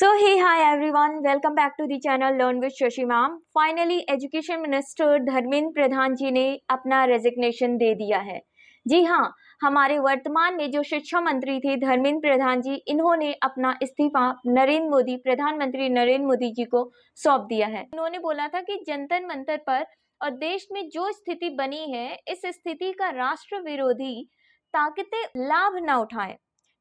So hey, hi everyone, welcome back to the channel Learn with Shashi Ma'am. Finally, education minister Dharmendra Pradhan ji ने अपना resignation दे दिया है। जी हाँ, हमारे वर्तमान में जो शिक्षा मंत्री थे धर्मेंद्र प्रधान जी, इन्होंने अपना इस्तीफा प्रधानमंत्री नरेंद्र मोदी जी को सौंप दिया है। इन्होंने बोला था कि जंतर मंतर पर और देश में जो स्थिति बनी है, इस स्थिति का राष्ट्र विरोधी ताकतें लाभ न उठाएं,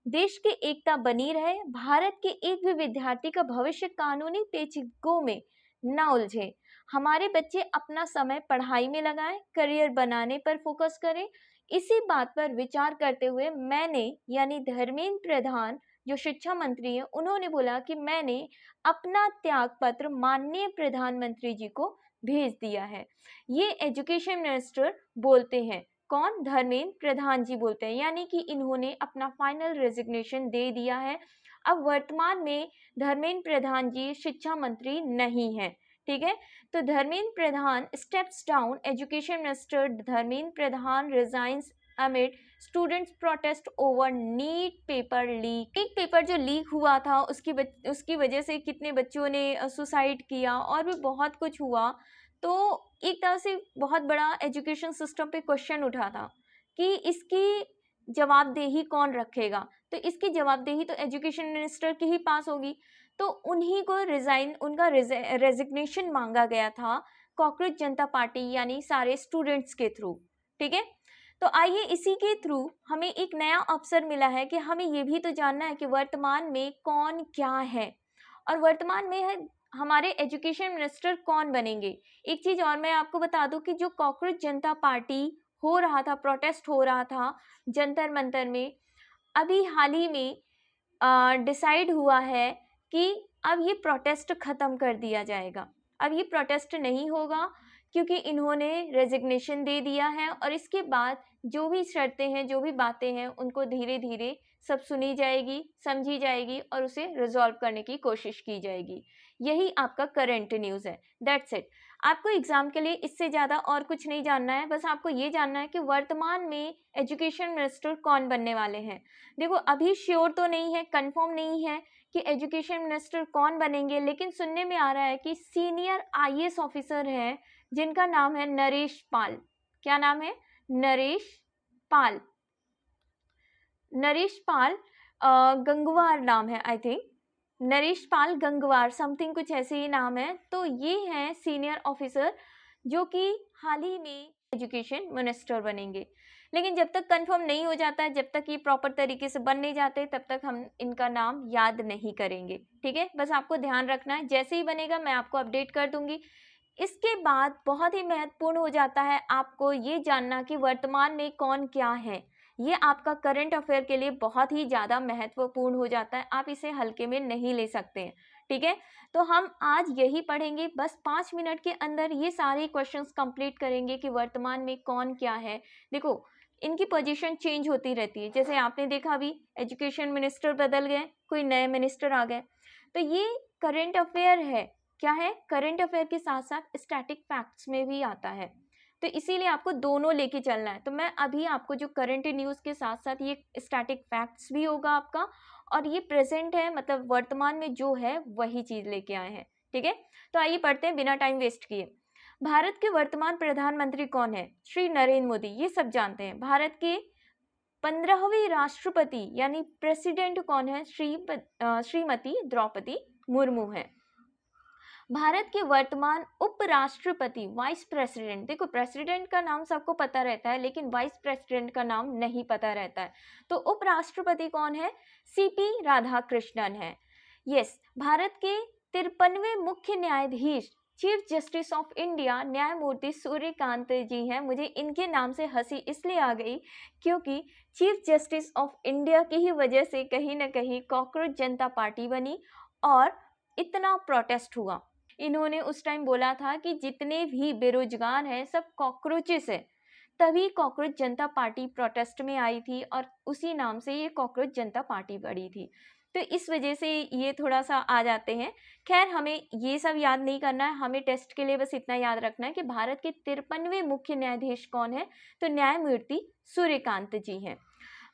देश की एकता बनी रहे, भारत के एक भी विद्यार्थी का भविष्य कानूनी पेचीदों में न उलझे, हमारे बच्चे अपना समय पढ़ाई में लगाएं, करियर बनाने पर फोकस करें। इसी बात पर विचार करते हुए मैंने यानी धर्मेंद्र प्रधान जो शिक्षा मंत्री हैं, उन्होंने बोला कि मैंने अपना त्याग पत्र माननीय प्रधानमंत्री जी को भेज दिया है। ये एजुकेशन मिनिस्टर बोलते हैं, कौन? धर्मेंद्र प्रधान जी बोलते हैं, यानी कि इन्होंने अपना फाइनल रेजिग्नेशन दे दिया है। अब वर्तमान में धर्मेंद्र प्रधान जी शिक्षा मंत्री नहीं है, ठीक है। तो Dharmendra Pradhan steps down, education minister Dharmendra Pradhan resigns amid students protest over NEET paper leak. एक पेपर जो लीक हुआ था उसकी वजह से कितने बच्चों ने सुसाइड किया और भी बहुत कुछ हुआ। तो एक तरह से बहुत बड़ा एजुकेशन सिस्टम पे क्वेश्चन उठा था कि इसकी जवाबदेही कौन रखेगा। तो इसकी जवाबदेही तो एजुकेशन मिनिस्टर की ही पास होगी। तो उन्हीं को उनका रेजिग्नेशन मांगा गया था कॉकरोच जनता पार्टी यानी सारे स्टूडेंट्स के थ्रू, ठीक है। तो आइए इसी के थ्रू हमें एक नया अवसर मिला है कि हमें ये भी तो जानना है कि वर्तमान में कौन क्या है और वर्तमान में है हमारे एजुकेशन मिनिस्टर कौन बनेंगे। एक चीज़ और मैं आपको बता दूं कि जो कॉकरोच जनता पार्टी हो रहा था, प्रोटेस्ट हो रहा था जंतर मंतर में, अभी हाल ही में डिसाइड हुआ है कि अब ये प्रोटेस्ट ख़त्म कर दिया जाएगा। अब ये प्रोटेस्ट नहीं होगा क्योंकि इन्होंने रेजिग्नेशन दे दिया है और इसके बाद जो भी शर्तें हैं, जो भी बातें हैं, उनको धीरे धीरे सब सुनी जाएगी, समझी जाएगी और उसे रिजॉल्व करने की कोशिश की जाएगी। यही आपका करंट न्यूज़ है, दैट्स इट। आपको एग्जाम के लिए इससे ज़्यादा और कुछ नहीं जानना है, बस आपको ये जानना है कि वर्तमान में एजुकेशन मिनिस्टर कौन बनने वाले हैं। देखो अभी श्योर तो नहीं है, कंफर्म नहीं है कि एजुकेशन मिनिस्टर कौन बनेंगे, लेकिन सुनने में आ रहा है कि सीनियर आईएएस ऑफिसर हैं जिनका नाम है नरेश पाल। क्या नाम है? नरेश पाल। नरेश पाल गंगवार नाम है, I think Naresh Pal Gangwar something कुछ ऐसे ही नाम है। तो ये हैं सीनियर ऑफिसर जो कि हाल ही में एजुकेशन मिनिस्टर बनेंगे। लेकिन जब तक कंफर्म नहीं हो जाता है, जब तक ये प्रॉपर तरीके से बन नहीं जाते, तब तक हम इनका नाम याद नहीं करेंगे, ठीक है। बस आपको ध्यान रखना है, जैसे ही बनेगा मैं आपको अपडेट कर दूंगी। इसके बाद बहुत ही महत्वपूर्ण हो जाता है आपको ये जानना कि वर्तमान में कौन क्या है। ये आपका करंट अफेयर के लिए बहुत ही ज़्यादा महत्वपूर्ण हो जाता है, आप इसे हल्के में नहीं ले सकते हैं, ठीक है। तो हम आज यही पढ़ेंगे, बस 5 मिनट के अंदर ये सारे क्वेश्चंस कंप्लीट करेंगे कि वर्तमान में कौन क्या है। देखो इनकी पोजीशन चेंज होती रहती है, जैसे आपने देखा अभी एजुकेशन मिनिस्टर बदल गए, कोई नए मिनिस्टर आ गए। तो ये करंट अफेयर है, क्या है? करंट अफेयर के साथ साथ स्टैटिक फैक्ट्स में भी आता है, तो इसीलिए आपको दोनों लेके चलना है। तो मैं अभी आपको जो करंट न्यूज़ के साथ साथ ये स्टैटिक फैक्ट्स भी होगा आपका, और ये प्रेजेंट है मतलब वर्तमान में जो है वही चीज़ लेके आए हैं, ठीक है। तो आइए पढ़ते हैं बिना टाइम वेस्ट किए। भारत के वर्तमान प्रधानमंत्री कौन है? श्री नरेंद्र मोदी, ये सब जानते हैं। भारत के 15वीं राष्ट्रपति यानी प्रेसिडेंट कौन है? श्रीमती द्रौपदी मुर्मू है। भारत के वर्तमान उपराष्ट्रपति, वाइस प्रेसिडेंट, देखो प्रेसिडेंट का नाम सबको पता रहता है लेकिन वाइस प्रेसिडेंट का नाम नहीं पता रहता है। तो उपराष्ट्रपति कौन है? सीपी राधाकृष्णन है। यस, भारत के 53वें मुख्य न्यायाधीश चीफ जस्टिस ऑफ इंडिया न्यायमूर्ति सूर्यकांत जी हैं। मुझे इनके नाम से हंसी इसलिए आ गई क्योंकि चीफ जस्टिस ऑफ इंडिया की ही वजह से कहीं ना कहीं कॉकरोच जनता पार्टी बनी और इतना प्रोटेस्ट हुआ। इन्होंने उस टाइम बोला था कि जितने भी बेरोजगार हैं सब कॉकरोचेस है, तभी कॉकरोच जनता पार्टी प्रोटेस्ट में आई थी और उसी नाम से ये कॉकरोच जनता पार्टी बढ़ी थी। तो इस वजह से ये थोड़ा सा आ जाते हैं। खैर हमें ये सब याद नहीं करना है, हमें टेस्ट के लिए बस इतना याद रखना है कि भारत के 53वें मुख्य न्यायाधीश कौन है? तो न्यायमूर्ति सूर्यकांत जी हैं।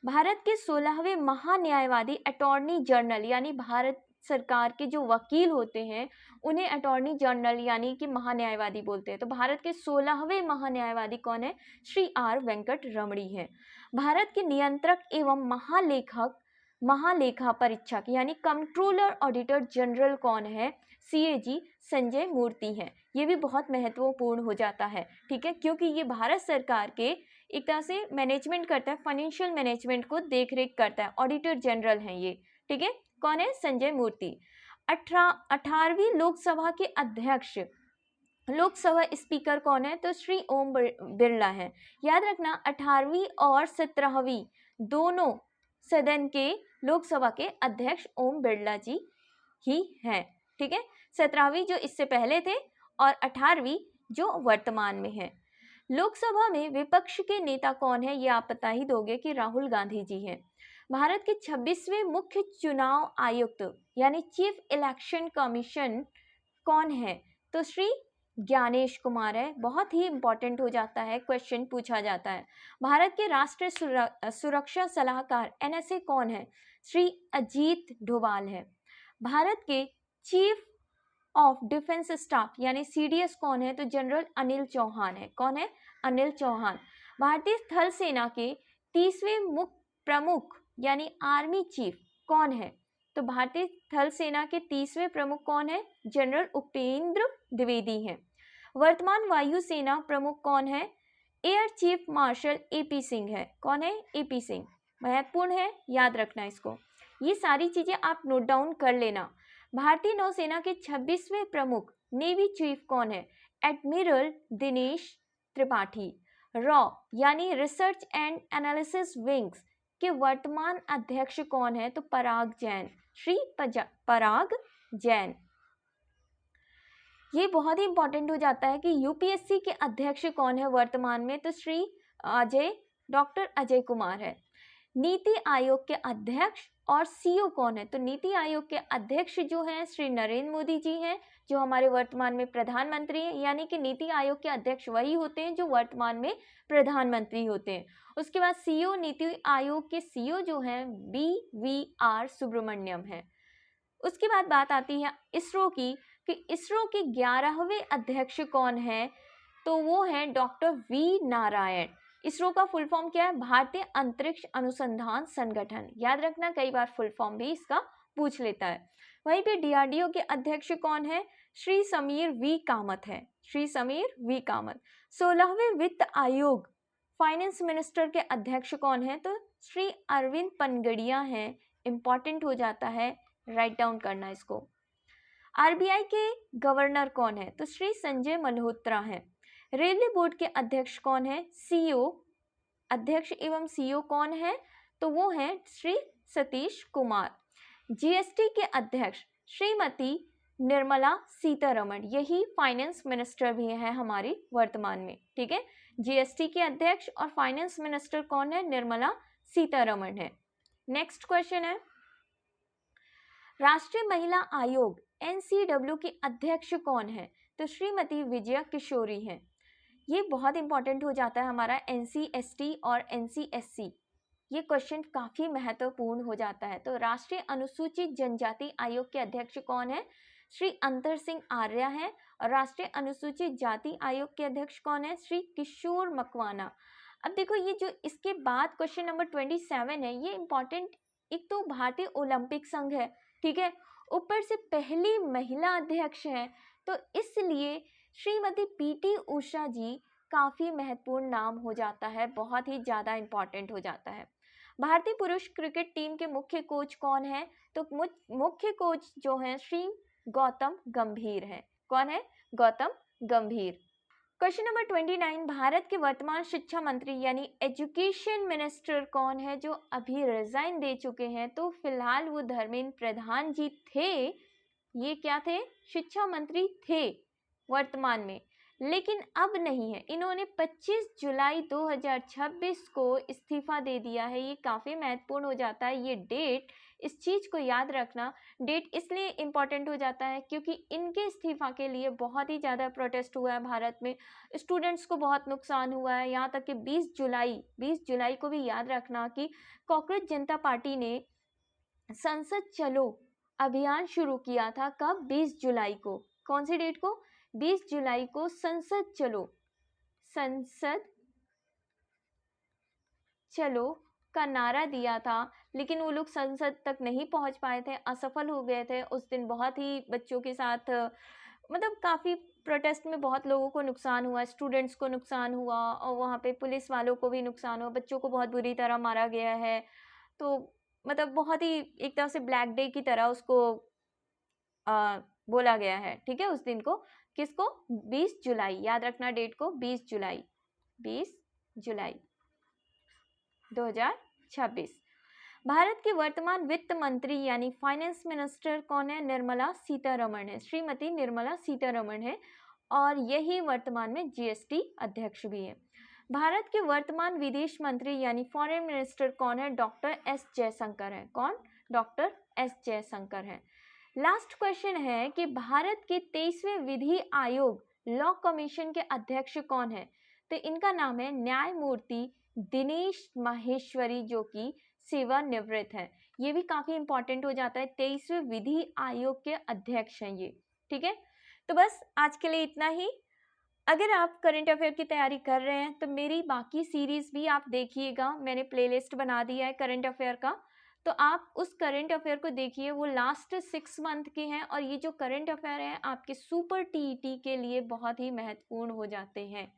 भारत के 16वें महान्यायवादी अटॉर्नी जनरल यानी भारत सरकार के जो वकील होते हैं उन्हें अटॉर्नी जनरल यानी कि महान्यायवादी बोलते हैं। तो भारत के 16वें महान्यायवादी कौन है? श्री आर वेंकट रमणी है। भारत के नियंत्रक एवं महालेखा परीक्षक यानी कंट्रोलर ऑडिटर जनरल कौन है? सीएजी संजय मूर्ति है। ये भी बहुत महत्वपूर्ण हो जाता है, ठीक है, क्योंकि ये भारत सरकार के एक तरह से मैनेजमेंट करता है, फाइनेंशियल मैनेजमेंट को देखरेख करता है, ऑडिटर जनरल हैं ये, ठीक है। कौन है? संजय मूर्ति। 18वीं लोकसभा के अध्यक्ष, लोकसभा स्पीकर कौन है? तो श्री ओम बिरला है। याद रखना 18वीं और 17वीं दोनों सदन के लोकसभा के अध्यक्ष ओम बिरला जी ही हैं, ठीक है। 17वीं जो इससे पहले थे और 18वीं जो वर्तमान में है। लोकसभा में विपक्ष के नेता कौन है? ये आप बता ही दोगे कि राहुल गांधी जी हैं। भारत के 26वें मुख्य चुनाव आयुक्त यानी चीफ इलेक्शन कमीशन कौन है? तो श्री ज्ञानेश कुमार है। बहुत ही इंपॉर्टेंट हो जाता है, क्वेश्चन पूछा जाता है। भारत के राष्ट्रीय सुरक्षा सलाहकार एनएसए कौन है? श्री अजीत डोभाल है। भारत के चीफ ऑफ डिफेंस स्टाफ यानी सीडीएस कौन है? तो जनरल अनिल चौहान है। कौन है? अनिल चौहान। भारतीय थल सेना के 30वें मुख्य प्रमुख यानी आर्मी चीफ कौन है? तो भारतीय थल सेना के 30वें प्रमुख कौन है? जनरल उपेंद्र द्विवेदी हैं। वर्तमान वायुसेना प्रमुख कौन है? Air chief marshal AP Singh है। कौन है? एपी सिंह। महत्वपूर्ण है, याद रखना इसको। ये सारी चीजें आप नोट डाउन कर लेना। भारतीय नौसेना के 26वें प्रमुख नेवी चीफ कौन है? एडमिरल दिनेश त्रिपाठी। रॉ यानी रिसर्च एंड एनालिसिस विंग्स के वर्तमान अध्यक्ष कौन है? तो पराग जैन, श्री पराग जैन। ये बहुत ही इंपॉर्टेंट हो जाता है कि यूपीएससी के अध्यक्ष कौन है वर्तमान में? तो श्री डॉक्टर अजय कुमार है। नीति आयोग के अध्यक्ष और सीईओ कौन है? तो नीति आयोग के अध्यक्ष जो हैं श्री नरेंद्र मोदी जी हैं, जो हमारे वर्तमान में प्रधानमंत्री हैं। यानी कि नीति आयोग के अध्यक्ष वही होते हैं जो वर्तमान में प्रधानमंत्री होते हैं। उसके बाद सीईओ, नीति आयोग के सीईओ जो हैं BVR सुब्रमण्यम है। उसके बाद बात आती है इसरो की, कि इसरो के 11वें अध्यक्ष कौन है? तो वो हैं डॉक्टर वी नारायण। इसरो का फुल फॉर्म क्या है? भारतीय अंतरिक्ष अनुसंधान संगठन। याद रखना, कई बार फुल फॉर्म भी इसका पूछ लेता है। वहीं पे डीआरडीओ के अध्यक्ष कौन है? श्री समीर वी कामत है। श्री समीर वी कामत। 16वें वित्त आयोग फाइनेंस मिनिस्टर के अध्यक्ष कौन है? तो श्री अरविंद पनगड़िया हैं। इंपॉर्टेंट हो जाता है, राइट डाउन करना इसको। आरबीआई के गवर्नर कौन है? तो श्री संजय मल्होत्रा हैं। रेलवे बोर्ड के अध्यक्ष कौन है? सीईओ, अध्यक्ष एवं सीईओ कौन है? तो वो हैं श्री सतीश कुमार। जीएसटी के अध्यक्ष श्रीमती निर्मला सीतारमण, यही फाइनेंस मिनिस्टर भी है हमारी वर्तमान में, ठीक है। जीएसटी के अध्यक्ष और फाइनेंस मिनिस्टर कौन है? निर्मला सीतारमण है। नेक्स्ट क्वेश्चन है, राष्ट्रीय महिला आयोग NCW की अध्यक्ष कौन है? तो श्रीमती विजया किशोरी हैं। ये बहुत इंपॉर्टेंट हो जाता है हमारा NCST और NCSC, ये क्वेश्चन काफी महत्वपूर्ण हो जाता है। तो राष्ट्रीय अनुसूचित जनजाति आयोग के अध्यक्ष कौन है? श्री अंतर सिंह आर्य हैं। और राष्ट्रीय अनुसूचित जाति आयोग के अध्यक्ष कौन है? श्री किशोर मकवाना। अब देखो, ये जो इसके बाद क्वेश्चन नंबर 27 है, ये इंपॉर्टेंट। एक तो भारतीय ओलंपिक संघ है, ठीक है, ऊपर से पहली महिला अध्यक्ष है, तो इसलिए श्रीमती PT उषा जी काफी महत्वपूर्ण नाम हो जाता है, बहुत ही ज्यादा इंपॉर्टेंट हो जाता है। भारतीय पुरुष क्रिकेट टीम के मुख्य कोच कौन है? तो मुख्य कोच जो है श्री गौतम गंभीर है। कौन है? गौतम गंभीर। क्वेश्चन नंबर 29, भारत के वर्तमान शिक्षा मंत्री यानी एजुकेशन मिनिस्टर कौन है, जो अभी रिजाइन दे चुके हैं? तो फिलहाल वो धर्मेंद्र प्रधान जी थे। ये क्या थे? शिक्षा मंत्री थे वर्तमान में, लेकिन अब नहीं है। इन्होंने 25 जुलाई 2026 को इस्तीफा दे दिया है। ये काफ़ी महत्वपूर्ण हो जाता है ये डेट, इस चीज़ को याद रखना। डेट इसलिए इम्पॉर्टेंट हो जाता है क्योंकि इनके इस्तीफा के लिए बहुत ही ज़्यादा प्रोटेस्ट हुआ है भारत में, स्टूडेंट्स को बहुत नुकसान हुआ है। यहाँ तक कि 20 जुलाई को भी याद रखना कि कॉकरोच जनता पार्टी ने संसद चलो अभियान शुरू किया था कब? 20 जुलाई को। कौन सी डेट को? 20 जुलाई को संसद चलो का नारा दिया था, लेकिन वो लोग संसद तक नहीं पहुंच पाए थे, असफल हो गए थे। उस दिन बहुत ही बच्चों के साथ मतलब काफ़ी प्रोटेस्ट में बहुत लोगों को नुकसान हुआ, स्टूडेंट्स को नुकसान हुआ और वहाँ पे पुलिस वालों को भी नुकसान हुआ, बच्चों को बहुत बुरी तरह मारा गया है। तो मतलब बहुत ही एक तरह से ब्लैक डे की तरह उसको बोला गया है, ठीक है, उस दिन को। किसको? 20 जुलाई, याद रखना डेट को, 20 जुलाई 2026। भारत के वर्तमान वित्त मंत्री यानी फाइनेंस मिनिस्टर कौन है? निर्मला सीतारमण है, श्रीमती निर्मला सीतारमण है, और यही वर्तमान में जीएसटी अध्यक्ष भी है। भारत के वर्तमान विदेश मंत्री यानी फॉरेन मिनिस्टर कौन है? डॉक्टर एस जयशंकर है। कौन? डॉक्टर एस जयशंकर है। लास्ट क्वेश्चन है कि भारत के 23वें विधि आयोग लॉ कमीशन के अध्यक्ष कौन है? तो इनका नाम है न्यायमूर्ति दिनेश माहेश्वरी, जो कि सेवानिवृत्त है। ये भी काफी इंपॉर्टेंट हो जाता है, 23वें विधि आयोग के अध्यक्ष हैं ये, ठीक है। तो बस आज के लिए इतना ही। अगर आप करंट अफेयर की तैयारी कर रहे हैं तो मेरी बाकी सीरीज भी आप देखिएगा, मैंने प्लेलिस्ट बना दिया है करंट अफेयर का, तो आप उस करंट अफेयर को देखिए। वो लास्ट 6 मंथ के हैं और ये जो करंट अफेयर है आपके सुपर टीईटी के लिए बहुत ही महत्वपूर्ण हो जाते हैं,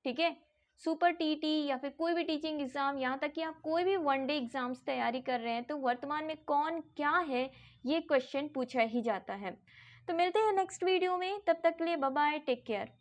ठीक है। सुपर टीईटी या फिर कोई भी टीचिंग एग्जाम, यहाँ तक कि आप कोई भी वनडे एग्जाम्स तैयारी कर रहे हैं तो वर्तमान में कौन क्या है ये क्वेश्चन पूछा ही जाता है। तो मिलते हैं नेक्स्ट वीडियो में, तब तक के लिए बाय बाय, टेक केयर।